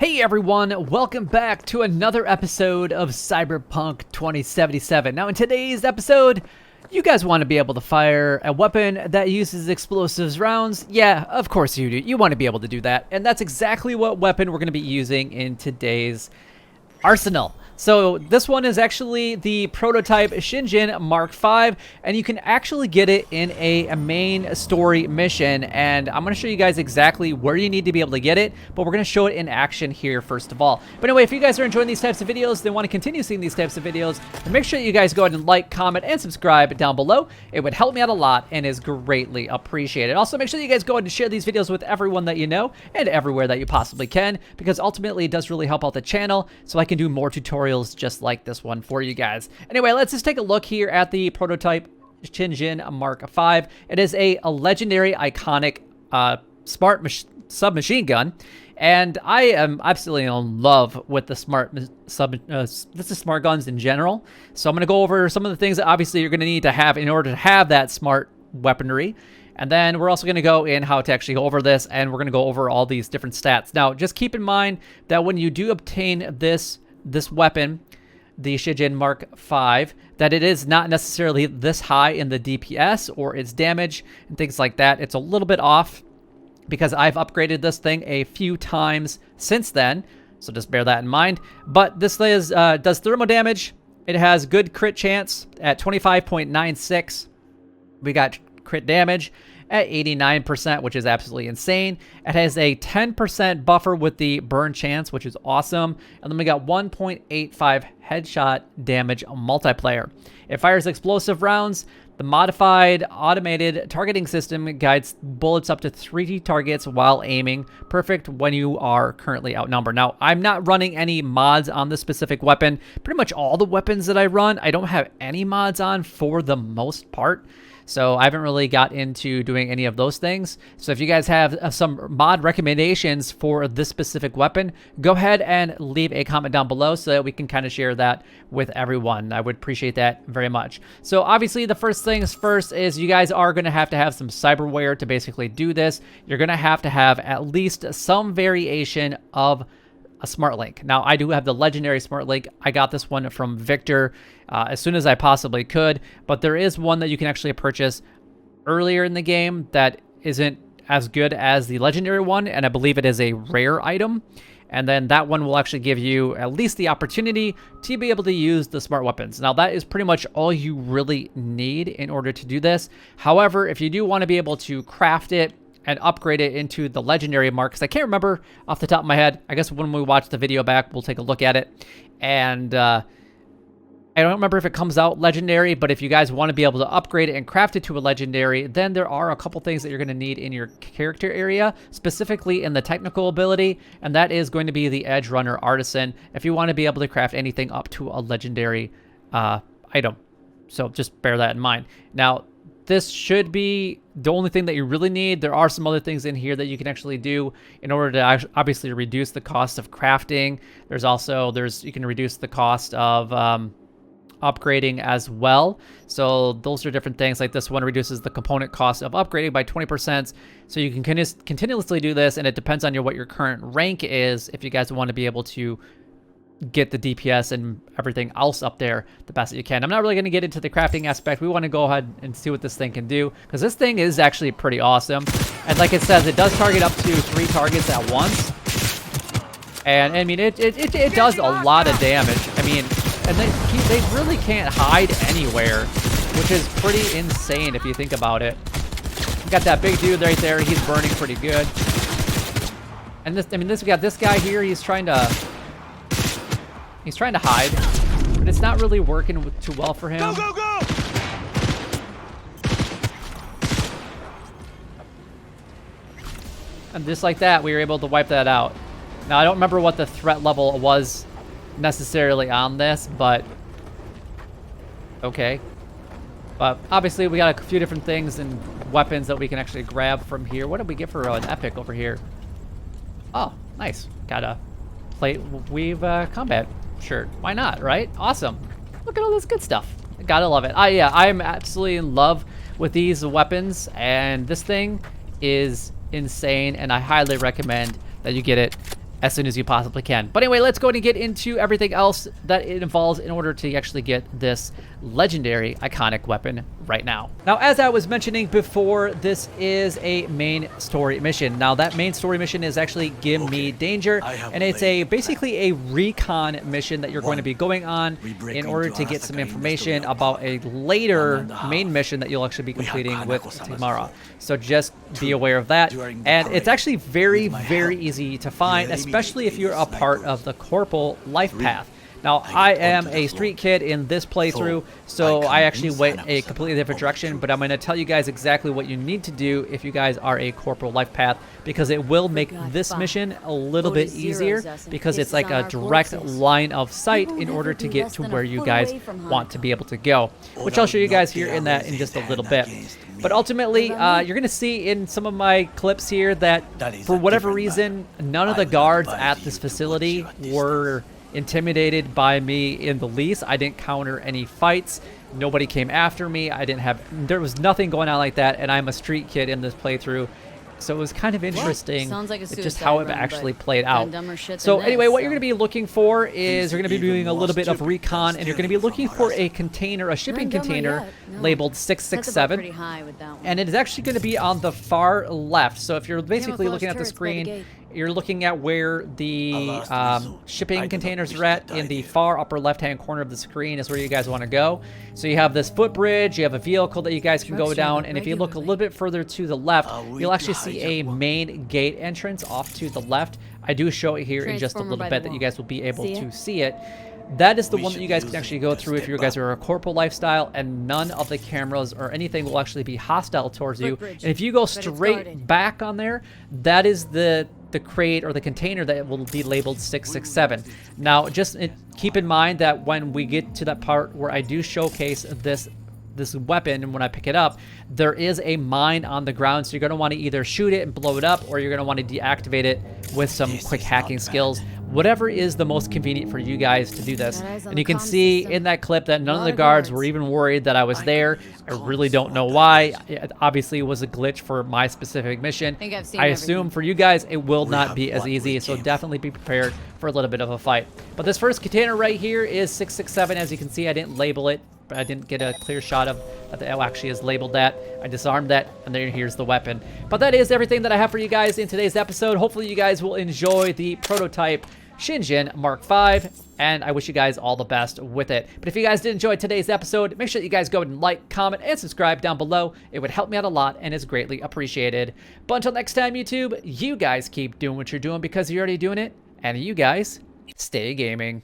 Hey everyone, welcome back to another episode of Cyberpunk 2077. Now in today's episode, you guys want to be able to fire a weapon that uses explosives rounds? Yeah, of course you do. You want to be able to do that. And that's exactly what weapon we're going to be using in today's arsenal. So this one is actually the prototype Shingen Mark V, and you can actually get it in a main story mission, and I'm going to show you guys exactly where you need to be able to get it, but we're going to show it in action here first of all. But anyway, if you guys are enjoying these types of videos, then want to continue seeing these types of videos, then make sure that you guys go ahead and like, comment, and subscribe down below. It would help me out a lot and is greatly appreciated. Also, make sure that you guys go ahead and share these videos with everyone that you know and everywhere that you possibly can, because ultimately it does really help out the channel so I can do more tutorials just like this one for you guys. Anyway, let's just take a look here at the prototype Shingen Mark V. It is a legendary, iconic, submachine gun, and I am absolutely in love with the smart guns in general. So I'm going to go over some of the things that obviously you're going to need to have in order to have that smart weaponry. And then we're also going to go in how to actually go over this, and we're going to go over all these different stats. Now, just keep in mind that when you do obtain this weapon, the Shingen Mark V, that it is not necessarily this high in the DPS or its damage and things like that. It's a little bit off because I've upgraded this thing a few times since then, so just bear that in mind. But this is, does thermal damage. It has good crit chance at 25.96. We got crit damage at 89%, which is absolutely insane. It has a 10% buffer with the burn chance, which is awesome. And then we got 1.85 headshot damage multiplayer. It fires explosive rounds. The modified automated targeting system guides bullets up to 3 targets while aiming. Perfect when you are currently outnumbered. Now, I'm not running any mods on this specific weapon. Pretty much all the weapons that I run, I don't have any mods on for the most part. So I haven't really got into doing any of those things. So if you guys have some mod recommendations for this specific weapon, go ahead and leave a comment down below so that we can kind of share that with everyone. I would appreciate that very much. So obviously the first things first is you guys are going to have some cyberware to basically do this. You're going to have at least some variation of a smart link. Now, I do have the legendary smart link. I got this one from Victor as soon as I possibly could, but there is one that you can actually purchase earlier in the game that isn't as good as the legendary one, and I believe it is a rare item. And then that one will actually give you at least the opportunity to be able to use the smart weapons. Now, that is pretty much all you really need in order to do this. However, if you do want to be able to craft it and upgrade it into the legendary mark, because I can't remember off the top of my head. I guess when we watch the video back, we'll take a look at it. And I don't remember if it comes out legendary, but if you guys want to be able to upgrade it and craft it to a legendary, then there are a couple things that you're going to need in your character area, specifically in the technical ability, and that is going to be the Edge Runner Artisan, if you want to be able to craft anything up to a legendary item. So just bear that in mind. Now, this should be the only thing that you really need. There are some other things in here that you can actually do in order to obviously reduce the cost of crafting. You can reduce the cost of upgrading as well. So those are different things. Like this one reduces the component cost of upgrading by 20%. So you can continuously do this, and it depends on what your current rank is if you guys want to be able to get the DPS and everything else up there the best that you can. I'm not really going to get into the crafting aspect. We want to go ahead and see what this thing can do, because this thing is actually pretty awesome. And like it says, it does target up to 3 targets at once. And I mean, it does a lot of damage. I mean, and they really can't hide anywhere, which is pretty insane if you think about it. We got that big dude right there. He's burning pretty good. And we got this guy here. He's trying to hide, but it's not really working too well for him. Go, go, go! And just like that, we were able to wipe that out. Now, I don't remember what the threat level was necessarily on this, but okay. But obviously, we got a few different things and weapons that we can actually grab from here. What did we get for an epic over here? Oh, nice. Got a plate weave combat shirt. Why not, right? Awesome. Look at all this good stuff. Gotta love it. Yeah, I'm absolutely in love with these weapons, and this thing is insane, and I highly recommend that you get it as soon as you possibly can. But anyway, let's go ahead and get into everything else that it involves in order to actually get this legendary iconic weapon right now. Now, as I was mentioning before, this is a main story mission. Now, that main story mission is actually Give Me Danger, and it's basically a recon mission that you're going to be going on in order to get some information about a later main mission that you'll actually be completing with Tamara. So just be aware of that. And it's actually very, very easy to find, especially if you're a part of the Corporal life path. Now, I am a street kid in this playthrough, so I actually went a completely different direction, but I'm going to tell you guys exactly what you need to do if you guys are a Corporal life path, because it will make this mission a little bit easier, because it's like a direct line of sight in order to get to where you guys want to be able to go, which I'll show you guys here in just a little bit. But ultimately, you're going to see in some of my clips here that for whatever reason, none of the guards at this facility were intimidated by me in the least. I didn't counter any fights. Nobody came after me. There was nothing going on like that, and I'm a street kid in this playthrough. So it was kind of interesting just how it actually played out. So anyway, what you're going to be looking for is you're going to be doing a little bit of recon, and you're going to be looking for a container, a shipping container labeled 667. And it is actually going to be on the far left. So if you're basically looking at the screen, you're looking at where the shipping containers are at. In the far upper left-hand corner of the screen is where you guys want to go. So you have this footbridge, you have a vehicle that you guys can go down, and if you look a little bit further to the left, you'll actually see a main gate entrance off to the left. I do show it here in just a little bit that you guys will be able to see it. That is the one that you guys can actually go through if you guys are a Corporal lifestyle, and none of the cameras or anything will actually be hostile towards you. And if you go straight back on there, that is the crate or the container that will be labeled 667. Now, just keep in mind that when we get to that part where I do showcase this weapon, and when I pick it up, there is a mine on the ground, so you're going to want to either shoot it and blow it up, or you're going to want to deactivate it with some quick hacking skills. Whatever is the most convenient for you guys to do this. And you can see in that clip that none of the guards were even worried that I was there. I really don't know why. It obviously was a glitch for my specific mission. I assume for you guys it will not be as easy, so definitely be prepared for a little bit of a fight. But this first container right here is 667. As you can see, I didn't label it. I didn't get a clear shot of that it actually is labeled that. I disarmed that, and then here's the weapon. But that is everything that I have for you guys in today's episode. Hopefully you guys will enjoy the prototype Shingen Mark V, and I wish you guys all the best with it. But if you guys did enjoy today's episode, make sure that you guys go and like, comment, and subscribe down below. It would help me out a lot and is greatly appreciated. But until next time, YouTube, you guys keep doing what you're doing because you're already doing it, and you guys stay gaming.